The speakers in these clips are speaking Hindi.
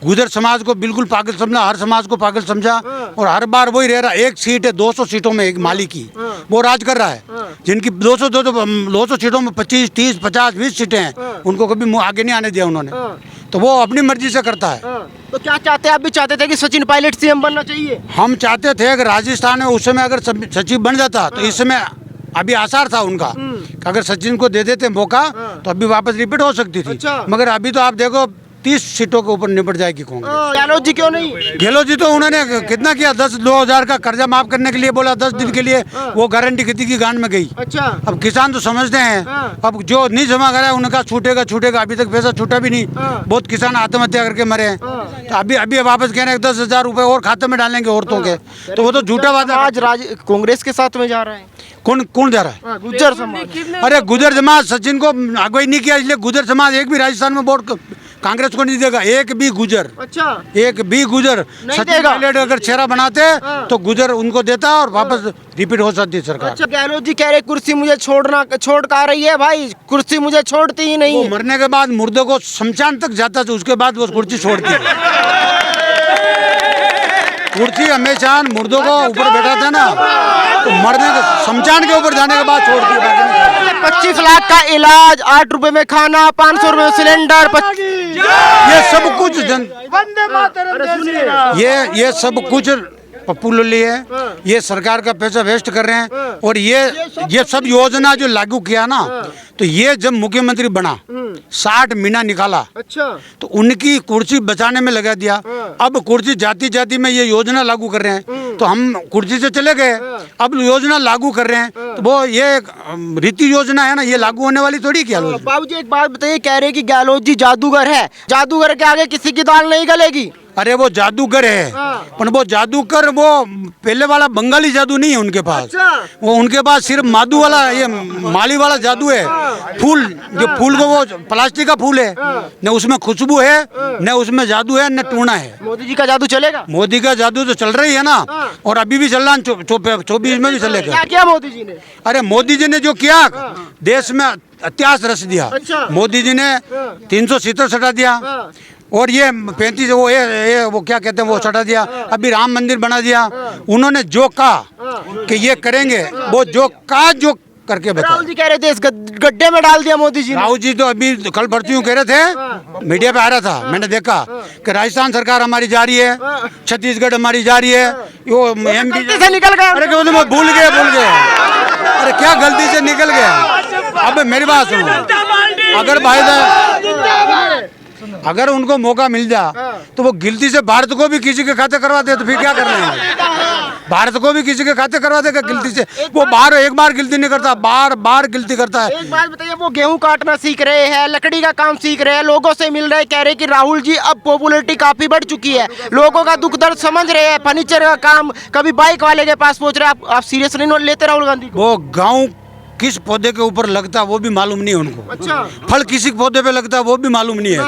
गुजर समाज को बिल्कुल पागल समझा, हर समाज को पागल समझा और हर बार वही रह रहा। एक सीट है 200 सीटों में एक माली की, वो राज कर रहा है। जिनकी 200 सीटों में 25, 30, 50, 20 सीटें हैं, उनको कभी आगे नहीं आने दिया उन्होंने। तो वो अपनी मर्जी से करता है। तो क्या चाहते हैं, आप भी चाहते थे कि सचिन पायलट सीएम बनना चाहिए? हम चाहते थे कि राजस्थान में उस समय अगर सचिव बन जाता तो इस समय अभी आसार था उनका कि अगर सचिन को दे देते मौका तो अभी वापस रिपीट हो सकती थी। अच्छा। मगर अभी तो आप देखो 30 सीटों के ऊपर निपट जाएगी कांग्रेस। गहलोत जी क्यों नहीं? गहलोत जी तो उन्होंने कितना किया, 10-2000 का कर्जा माफ करने के लिए बोला, 10 दिन के लिए वो गारंटी किसी की गांड में गई। अच्छा। अब किसान तो समझते हैं, अब जो नहीं जमा करा उनका छूटेगा छूटेगा, अभी तक पैसा छूटा भी नहीं। बहुत किसान आत्महत्या करके मरे हैं। तो अभी वापस कह रहे हैं 10,000 रुपए और खाते में डालेंगे औरतों के, तो वो तो झूठा वादा। आज कांग्रेस के साथ में जा रहा है। कौन जा रहा है? गुज्जर समाज। अरे गुजर समाज सचिन को अगुवाई नहीं किया, इसलिए गुजर समाज एक भी राजस्थान में वोट कांग्रेस को नहीं देगा, एक भी गुजर। अच्छा। एक भी गुजर सचिन पायलट अगर चेहरा बनाते तो गुजर उनको देता और वापस रिपीट हो सकती सरकार। अच्छा, गहलोत जी कह रहे कुर्सी मुझे छोड़ कर रही है भाई, कुर्सी मुझे छोड़ती ही नहीं। वो मरने के बाद मुर्दों को शमशान तक जाता था, उसके बाद वो कुर्सी छोड़ती है। कुर्सी हमेशा मुर्दों को ऊपर बैठा था ना, तो मरने के शमशान के ऊपर जाने के बाद छोड़ती है। 25 लाख का इलाज, 8 रुपए में खाना, 500 रुपए में सिलेंडर, ये सब कुछ ये सब कुछ पप्पू लोली है। ये सरकार का पैसा वेस्ट कर रहे हैं। और ये सब योजना जो लागू किया ना, तो ये जब मुख्यमंत्री बना 60 महीना निकाला। अच्छा। तो उनकी कुर्सी बचाने में लगा दिया। अब कुर्सी जाति जाति में ये योजना लागू कर रहे हैं, तो हम कुर्सी से चले गए, अब योजना लागू कर रहे हैं। तो वो ये रीति योजना है ना, ये लागू होने वाली थोड़ी क्या? बाबूजी एक बात बताइए, कह रहे कि गहलोत जी जादूगर है, जादूगर के आगे किसी की दाल नहीं गलेगी। अरे वो जादूगर है, पर वो जादूगर वो पहले वाला बंगाली जादू नहीं है उनके पास। अच्छा। वो उनके पास सिर्फ मादू वाला, ये माली वाला जादू है। फूल, जो फूल को वो प्लास्टिक का फूल है, न उसमें खुशबू है, न उसमें जादू है, न टूना है। मोदी जी का जादू चलेगा? मोदी का जादू तो चल रही है ना, और अभी भी चल रहा है, 24 में भी चलेगा। क्या किया मोदी जी ने? अरे मोदी जी ने जो किया, देश में इतिहास रच दिया। अच्छा। मोदी जी ने 370 सटा दिया, और ये 35 वो क्या कहते हैं वो सटा दिया। अभी राम मंदिर बना दिया। उन्होंने जो कहा कि ये करेंगे, वो जो करके बताया। राहुल जी कह रहे थे इस गड्ढे में डाल दिया मोदी जी ने। राहुल जी तो अभी कल परसों कह रहे थे, मीडिया पे आ रहा था, मैंने देखा कि राजस्थान सरकार हमारी जा रही है, छत्तीसगढ़ हमारी जा रही है, वो MP से निकल गया। अरे भूल गए। अरे क्या गलती से निकल गया? अब मेरी बात सुनो, अगर भाई अगर उनको मौका मिल जा तो वो गिलती से भारत को भी किसी के खाते करवा दे, तो फिर क्या कर रहे हैं? भारत को भी किसी के खाते करवा देगा गिलती से। वो एक बार गिलती नहीं करता, बार गिलती करता है। एक बात बताइए, वो गेहूं काटना सीख रहे हैं, लकड़ी का काम सीख रहे हैं, लोगों से मिल रहे हैं, कह रहे कि राहुल जी अब पॉपुलैरिटी काफी बढ़ चुकी है, लोगों का दुख दर्द समझ रहे हैं, फर्नीचर का काम, कभी बाइक वाले के पास पहुंच रहे हैं। आप सीरियस नहीं लेते राहुल गांधी को? वो गाँव किस पौधे के ऊपर लगता वो भी मालूम नहीं है उनको। अच्छा। फल किसी पौधे पे लगता वो भी मालूम नहीं है।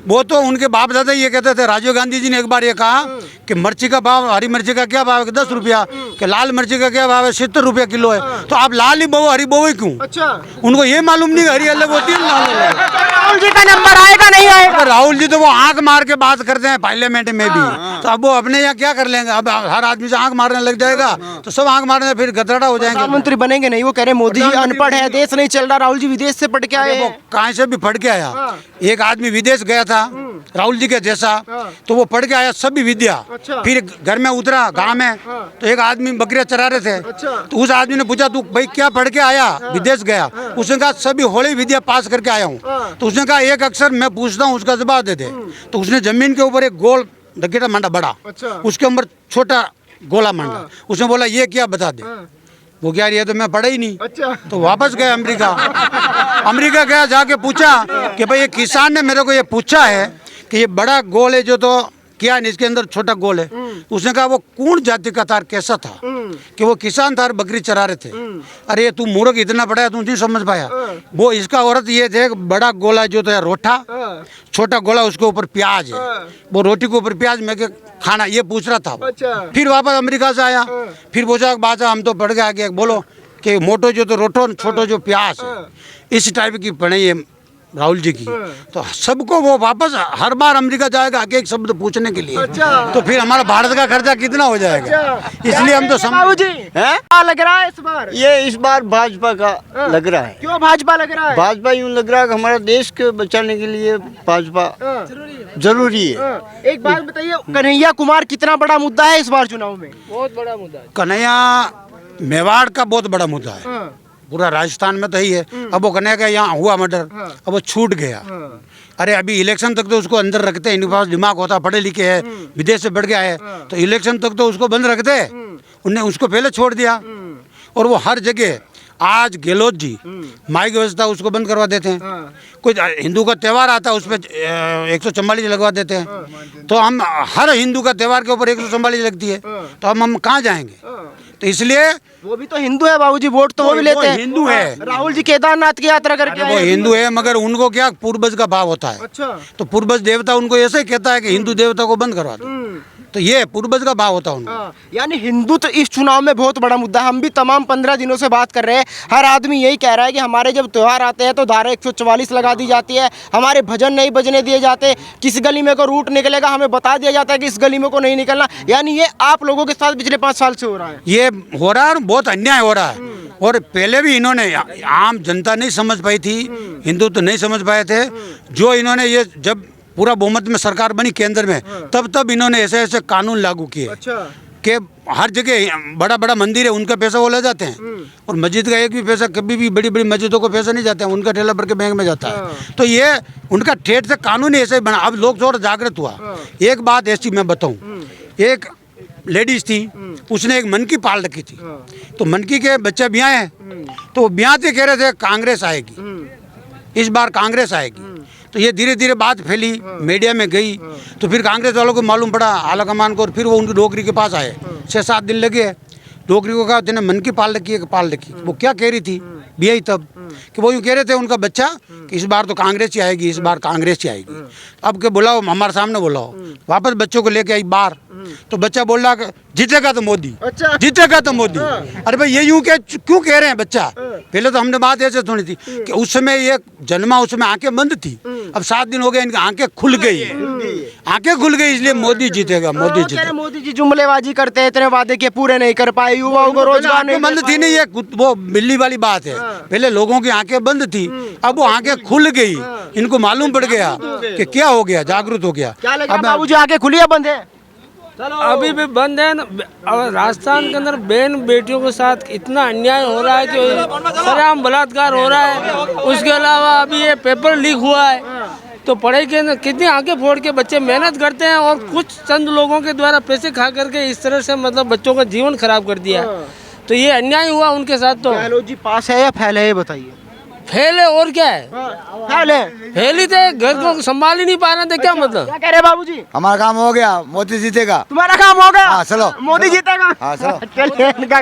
वो तो उनके बाप दादा ये कहते थे। राजीव गांधी जी ने एक बार ये कहा कि मिर्ची का भाव, हरी मिर्ची का क्या भाव है? 10 रुपया। कि लाल मिर्ची का क्या भाव है? 70 रुपया किलो है। तो आप लाल ही बोवो, हरी बोवो क्यों? अच्छा। उनको ये मालूम नहीं हरी अलग होती है, लाल अलग। राहुल जी का नंबर आएगा नहीं आएगा? राहुल जी तो वो आंख मार के बात करते हैं पार्लियामेंट में भी, तो अब वो अपने यहाँ क्या कर लेंगे? अब हर आदमी से आंख मारने लग जाएगा तो सब आंख मारने फिर गदड़ा हो जाएंगे। प्रधानमंत्री बनेंगे नहीं। वो कह रहे मोदी जी अनपढ़ है, देश नहीं चल रहा। राहुल जी विदेश से पढ़ के आए। वो कहाँ से भी पढ़ के आया। एक आदमी विदेश गया था राहुल जी के जैसा, तो वो पढ़ के आया सभी विद्या। फिर घर में उतरा गांव में, तो एक आदमी बकरियां चरा रहे थे। तो उस आदमी ने पूछा, तू भाई क्या पढ़ के आया? विदेश गया। उसने कहा सभी होली विद्या पास करके आया हूँ। तो उसने कहा एक अक्षर मैं पूछता हूँ उसका जवाब दे दे। तो उसने जमीन के ऊपर एक गोल डकेटा मांडा बड़ा, उसके ऊपर छोटा गोला मांडा। उसने बोला ये क्या बता दे। वो क्या, ये तो मैं पढ़ा ही नहीं। अच्छा। तो वापस गए अमेरिका गया, जाके पूछा कि भाई ये किसान ने मेरे को ये पूछा है कि ये बड़ा गोल है जो तो क्या है, इसके अंदर छोटा गोल है। उसने कहा वो कौन जाति का था, कैसा था? कि वो किसान था, बकरी चरा रहे थे। अरे तू मूर्ख इतना बड़ा है, तू नहीं समझ पाया। वो इसका औरत ये थे, बड़ा गोला जो था रोटा, छोटा गोला उसके ऊपर प्याज है, वो रोटी के ऊपर प्याज में के खाना, ये पूछ रहा था। फिर वापस अमेरिका से आया, फिर पूछा बात हम तो पढ़ के आगे बोलो कि मोटो जो तो रोटो, छोटो जो प्याज है, इस टाइप की पढ़ाई है राहुल जी की, तो सबको वो वापस हर बार अमेरिका जाएगा एक शब्द पूछने के लिए। तो फिर हमारा भारत का खर्चा कितना हो जाएगा? इसलिए हम तो बाबूजी हैं? क्या लग रहा है इस बार? ये इस बार भाजपा का लग रहा है। क्यों भाजपा लग रहा है? भाजपा यूँ लग रहा है कि हमारा देश को बचाने के लिए भाजपा जरूरी है। एक बात बताइए, कन्हैया कुमार कितना बड़ा मुद्दा है इस बार चुनाव में? बहुत बड़ा मुद्दा है। कन्हैया मेवाड़ का बहुत बड़ा मुद्दा है, पूरा राजस्थान में तो ही है। अब वो कन्हैया का यहाँ हुआ मर्डर, अब वो छूट गया। अरे अभी इलेक्शन तक तो उसको अंदर रखते हैं, इनके पास दिमाग होता, पढ़े लिखे है, विदेश से बढ़ गया है, तो इलेक्शन तक तो उसको बंद रखते। उनने उसको पहले छोड़ दिया। और वो हर जगह आज गहलोत जी माइक व्यवस्था उसको बंद करवा देते हैं। कोई हिंदू का त्यौहार आता है उस पर 144 लगवा देते हैं। तो हम हर हिंदू का त्यौहार के ऊपर 144 लगती है, तो हम कहाँ जाएंगे? तो इसलिए वो भी तो हिंदू है बाबूजी, वोट तो वो भी लेते हैं। हिंदू है। राहुल जी केदारनाथ की यात्रा करके वो आए हैं। हिंदू है, मगर उनको क्या पूर्वज का भाव होता है। अच्छा। तो पूर्वज देवता उनको ऐसे ही कहता है कि हिंदू देवता को बंद करवा दो। तो ये पूर्वज का भाव होता है उनको। यानी हिंदू तो इस चुनाव में बहुत बड़ा मुद्दा है। हम भी तमाम 15 दिनों से बात कर रहे हैं, हर आदमी यही कह रहा है कि हमारे जब त्यौहार आते हैं तो धारा 144 लगा दी जाती है, हमारे भजन नहीं बजने दिए जाते, किस गली में को रूट निकलेगा हमें बता दिया जाता है कि इस गली में को नहीं निकलना। यानी ये आप लोगों के साथ पिछले 5 साल से हो रहा है। ये हो रहा है और बहुत अन्याय हो रहा है। और पहले भी इन्होंने, आम जनता नहीं समझ पाई थी, हिंदू तो नहीं समझ पाए थे। जो इन्होंने ये जब पूरा बहुमत में सरकार बनी केंद्र में, तब इन्होंने ऐसे ऐसे कानून लागू किए कि हर जगह बड़ा बड़ा मंदिर है उनका पैसा वो ले जाते हैं, और मस्जिद का एक भी पैसा, कभी भी बड़ी बड़ी मस्जिदों को पैसा नहीं जाता है, उनका ठेला भर के बैंक में जाता है। तो ये उनका ठेठ से कानून ऐसे ही बना। अब लोग थोड़ा जागृत हुआ। एक बात ऐसी मैं बताऊं, एक लेडीज थी, उसने एक मनकी पाल रखी थी। तो मनकी के बच्चे ब्याह हैं, तो वो ब्याहते कह रहे थे कांग्रेस आएगी, इस बार कांग्रेस आएगी। तो ये धीरे धीरे बात फैली, मीडिया में गई, तो फिर कांग्रेस वालों को मालूम पड़ा, आला कमान को, और फिर वो उनकी डोकरी के पास आए। 6-7 दिन लगे। डोकरी को कहा तेने मन की पाल रखी है कि पाल रखी? वो क्या कह रही थी भी तब कि वो यूँ कह रहे थे उनका बच्चा कि इस बार तो कांग्रेस ही आएगी, इस बार कांग्रेस ही आएगी। अब के बुलाओ, हमारे सामने बुलाओ। वापस बच्चों को लेके आई बाहर, तो बच्चा बोल रहा जीतेगा तो मोदी, अच्छा। जीतेगा तो मोदी। अरे भाई ये यूं क्यों कह रहे हैं बच्चा? पहले तो हमने बात ऐसे सुनी थी कि उस समय ये जन्मा, उसमें आंखें बंद थी, अब 7 दिन हो गए इनकी आंखें खुल गई, आंखें खुल गई, इसलिए मोदी जीतेगा, मोदी जीतेगा। मोदी जी जुमलेबाजी करते हैं, इतने वादे के पूरे नहीं कर पाए, युवाओं को रोजगार नहीं बंद थी नहीं, ये वो बिल्ली वाली बात है। पहले लोगों की आंखें बंद थी, अब वो आंखें खुल गई, इनको मालूम पड़ गया कि क्या हो गया, जागरूक हो गया। क्या लगा बाबूजी, आंखें खुली या बंद है? अभी भी बंद है ना। और राजस्थान के अंदर बहन बेटियों के साथ इतना अन्याय हो रहा है कि सरेआम बलात्कार हो रहा है। उसके अलावा अभी ये पेपर लीक हुआ है, तो पढ़ाई के अंदर कितनी आंखें फोड़ के बच्चे मेहनत करते हैं, और कुछ चंद लोगों के द्वारा पैसे खा करके इस तरह से मतलब बच्चों का जीवन खराब कर दिया। तो ये अन्याय हुआ उनके साथ। तो गहलोत जी पास है या फेल है, ये बताइए। फेल है और क्या है, फेल है। फेल ही थे, घर को संभाल ही नहीं पा रहे थे। क्या मतलब? क्या कह रहे हैं बाबूजी? हमारा काम हो गया, मोदी जीतेगा। तुम्हारा काम होगा? हाँ, चलो। मोदी जीतेगा। हाँ, चलो। चलिए, इनका